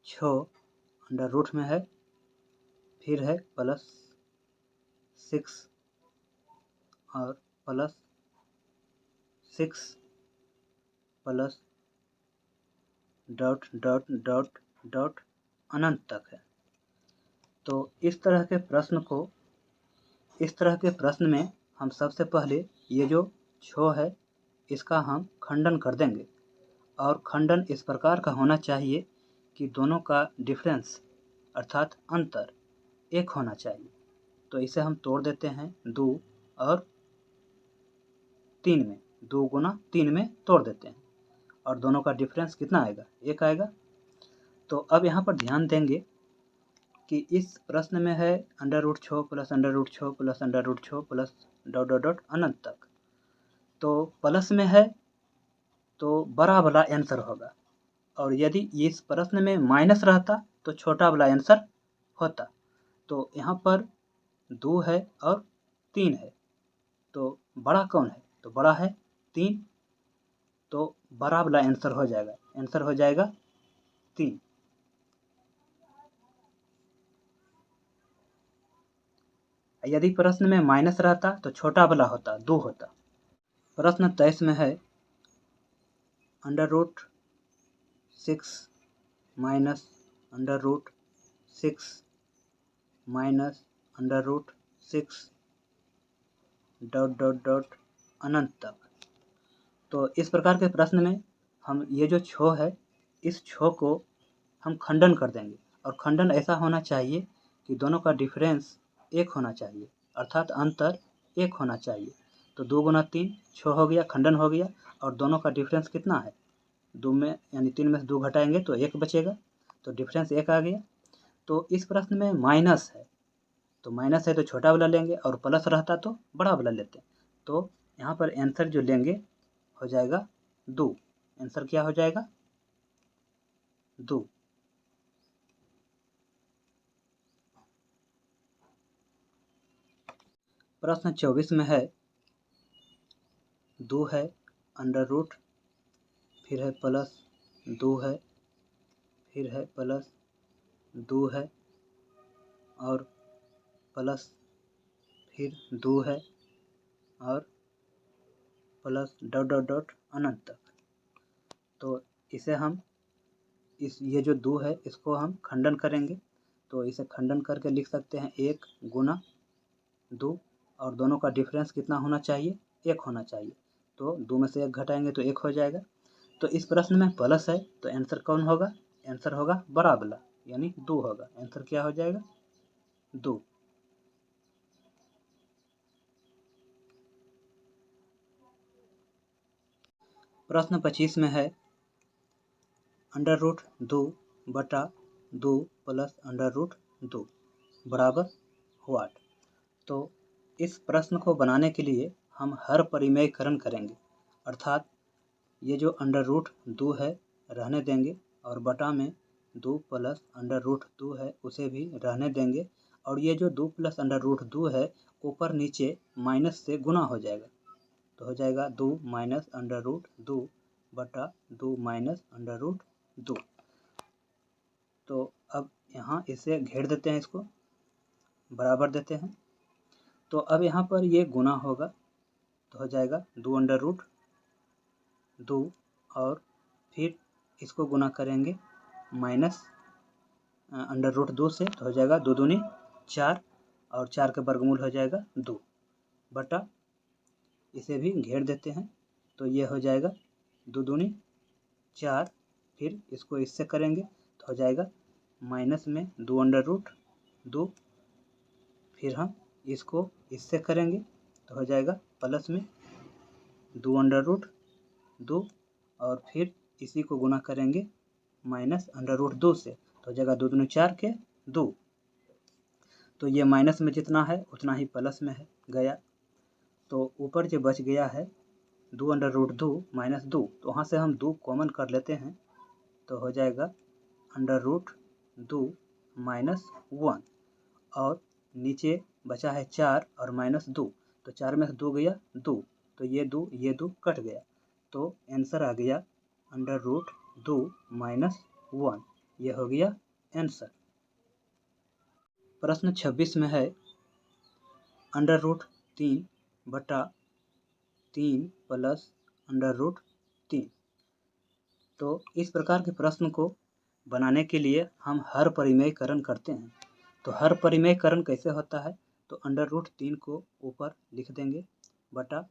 6 अंडर रूट में है, फिर है प्लस 6 और plus 6 plus dot dot dot dot अनंत तक है। तो इस तरह के प्रश्न में हम सबसे पहले ये जो 6 है इसका हम खंडन कर देंगे, और खंडन इस प्रकार का होना चाहिए कि दोनों का डिफरेंस अर्थात अंतर 1 होना चाहिए। तो इसे हम तोड़ देते हैं 2 और 3 में, 2 गुना 3 में तोड़ देते हैं और दोनों का डिफरेंस कितना आएगा? 1 आएगा। तो अब यहाँ पर ध्यान देंगे कि इस प्रश्न में है under root 6 plus under root 6 plus under root 6 plus dot dot dot अनंत तक। तो प्लस में है तो बड़ा वाला आंसर होगा, और यदि इस प्रश्न में माइनस रहता तो छोटा वाला आंसर होता। तो यहाँ पर 2 है और 3 है, तो बड़ा कौन है? तो बड़ा है 3, तो बड़ा वाला आंसर हो जाएगा, आंसर हो जाएगा 3। यदि प्रश्न में माइनस रहता तो छोटा वाला होता, 2 होता। प्रश्न 23 में है √6 माइनस √6 माइनस √6 डॉट अनंत तक। तो इस प्रकार के प्रश्न में हम ये जो छो है, इस छो को हम खंडन कर देंगे, और खंडन ऐसा होना चाहिए कि दोनों का डिफरेंस 1 होना चाहिए, अर्थात अंतर 1 होना चाहिए। तो 2 गुना 3 6 हो गया, खंडन हो गया, और दोनों का डिफरेंस कितना है? 2 में यानी 3 में से 2 घटाएंगे तो 1 बचेगा, तो डिफरेंस 1 आ गया। तो इस प्रश्न में माइनस है, तो माइनस है तो छोटा वाला लेंगे, और प्लस रहता तो बड़ा वाला लेते। तो यहाँ पर आंसर जो लेंगे हो जाएगा 2। आंसर क्या हो जाएगा? 2। प्रश्न 24 में है 2 है √ फिर है प्लस 2 है, फिर है प्लस 2 है, और प्लस फिर 2 है, और प्लस डॉट अनंत तक। तो इसे हम ये जो 2 है इसको हम खंडन करेंगे, तो इसे खंडन करके लिख सकते हैं 1 गुना 2, और दोनों का डिफरेंस कितना होना चाहिए? 1 होना चाहिए। तो 2 में से 1 घटाएंगे तो 1 हो जाएगा। तो इस प्रश्न में प्लस है तो आंसर कौन होगा? आंसर होगा बड़ा वाला, यानी 2 होगा। आंसर क्या हो जाएगा? 2। प्रश्न 25 में है √2 बटा 2 प्लस √2 बराबर व्हाट? तो इस प्रश्न को बनाने के लिए हम हर परिमेयकरण करेंगे, अर्थात ये जो √2 है रहने देंगे, और बटा में 2 प्लस √2 है उसे भी रहने देंगे, और ये जो 2 प्लस √2 है ऊपर नीचे माइनस से गुना हो जाएगा, तो हो जाएगा 2 माइनस √2 बटा 2 माइनस √2। तो अब यहाँ इसे घेर देते हैं, इसको बराबर देते हैं। तो अब यहाँ पर ये गुना होगा, तो हो जाएगा 2 और फिर इसको गुना करेंगे माइनस √2 से, तो हो जाएगा 2 दूनी 4, और 4 का वर्गमूल हो जाएगा 2 बटा, इसे भी घेर देते हैं, तो ये हो जाएगा 2 दूनी 4, फिर इसको इससे करेंगे तो हो जाएगा माइनस में 2 फिर हम इसको इससे करेंगे तो हो जाएगा प्लस में 2 और फिर इसी को गुना करेंगे माइनस √2 से, तो हो जाएगा 2 दूनी 4 के 2। तो ये माइनस में जितना है उतना ही प्लस में है गया, तो ऊपर जो बच गया है 2 माइनस 2, तो वहाँ से हम 2 कॉमन कर लेते हैं, तो हो जाएगा √2 माइनस 1, और नीचे बचा है 4 और माइनस 2, तो 4 में से 2 गया 2, तो ये 2 कट गया, तो आंसर आ गया √2 माइनस 1। ये हो गया आंसर। प्रश्न 26 में है √3 बटा 3 प्लस √3। तो इस प्रकार के प्रश्न को बनाने के लिए हम हर परिमेयकरण करते हैं। तो हर परिमेयकरण कैसे होता है? तो √3 को ऊपर लिख देंगे बटा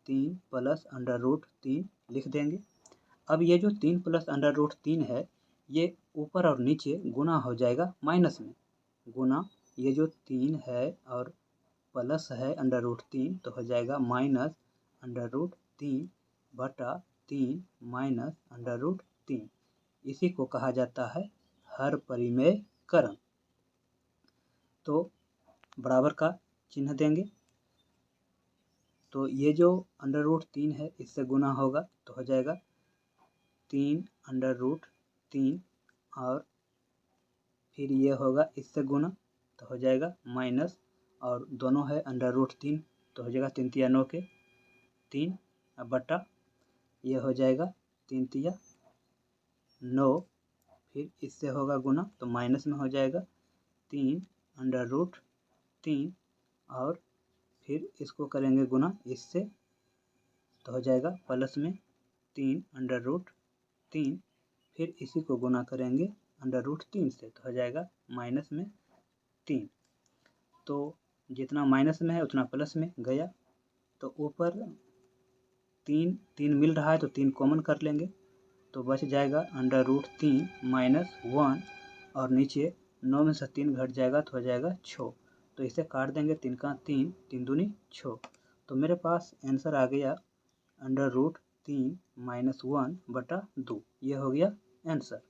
3 प्लस √3 लिख देंगे। अब ये जो 3 प्लस √3 है ये ऊपर और नीचे गुना हो जाएगा माइनस में, गुना ये जो 3 है और प्लस है √3, तो हो जाएगा माइनस √3 बटा 3 माइनस √3। इसी को कहा जाता है हर परिमेयकरण। तो बराबर का चिन्ह देंगे, तो ये जो √3 है इससे गुना होगा तो हो जाएगा 3 √3 3 और फिर ये होगा इससे गुना तो हो जाएगा माइनस, और दोनों है √3 तो हो जाएगा 3 तिया 9 के 3 बटा ये हो जाएगा 3 तिया 9, फिर इससे होगा गुना तो माइनस में हो जाएगा 3 √3 और फिर इसको करेंगे गुना इससे तो हो जाएगा प्लस में 3 √3, फिर इसी को गुना करेंगे √3 से तो हो जाएगा माइनस में 3। तो जितना माइनस में है उतना प्लस में गया, तो ऊपर 3 मिल रहा है तो 3 कॉमन कर लेंगे तो बच जाएगा √3 - 1 और नीचे 9 में से 3 घट जाएगा तो हो जाएगा 6। तो इसे काट देंगे 3 का 3, 3 दूनी 6। तो मेरे पास आंसर आ गया √3 - 1/2, ये हो गया आंसर।